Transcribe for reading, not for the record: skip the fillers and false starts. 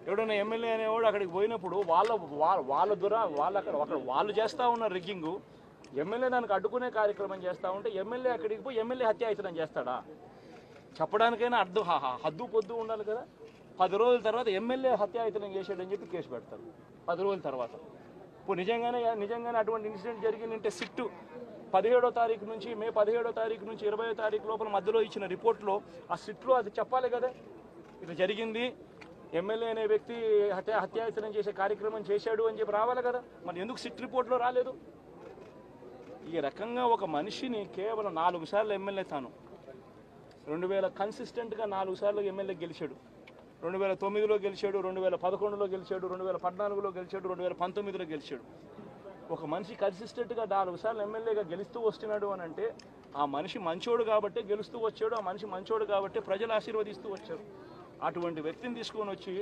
ఎవడైనా ఎమ్మెల్యే అనేవాడు అక్కడికి పోయినప్పుడు వాళ్ళు చేస్తూ ఉన్న రిగ్గింగు, ఎమ్మెల్యే దానికి అడ్డుకునే కార్యక్రమం చేస్తూ ఉంటే ఎమ్మెల్యే అక్కడికి పోయి ఎమ్మెల్యే హత్యాయతనం చేస్తాడా? చెప్పడానికైనా హద్దు పొద్దు ఉండాలి కదా. 10 రోజుల తర్వాత ఎమ్మెల్యే హత్యాయతనం చేసాడని చెప్పి కేసు పెడతారు 10 రోజుల తర్వాత. ఇప్పుడు నిజంగానే అటువంటి ఇన్సిడెంట్ జరిగిందంటే సిట్టు 17వ తారీఖు నుంచి మే 17వ తారీఖు నుంచి 20వ తారీఖు లోపల మధ్యలో ఇచ్చిన రిపోర్ట్లో ఆ సిట్లో అది చెప్పాలి కదా, ఇది జరిగింది, ఎమ్మెల్యే అనే వ్యక్తి హత్యాయతనం చేసే కార్యక్రమం చేశాడు అని చెప్పి రావాలి కదా. మరి ఎందుకు సిట్ రిపోర్ట్లో రాలేదు? ఈ రకంగా ఒక మనిషిని కేవలం 4 సార్లు ఎమ్మెల్యే తాను 2000 కన్సిస్టెంట్గా 4 సార్లు ఎమ్మెల్యే గెలిచాడు. 2009లో గెలిచాడు, 2011లో గెలిచాడు, 2014లో గెలిచాడు, 2019లో గెలిచాడు. ఒక మనిషి కన్సిస్టెంట్గా 4 సార్లు ఎమ్మెల్యేగా గెలుస్తూ వస్తున్నాడు అని అంటే ఆ మనిషి మంచోడు కాబట్టే గెలుస్తూ వచ్చాడు, ఆ మనిషి మంచోడు కాబట్టే ప్రజలు ఆశీర్వదిస్తూ వచ్చారు. అటువంటి వ్యక్తిని తీసుకొని వచ్చి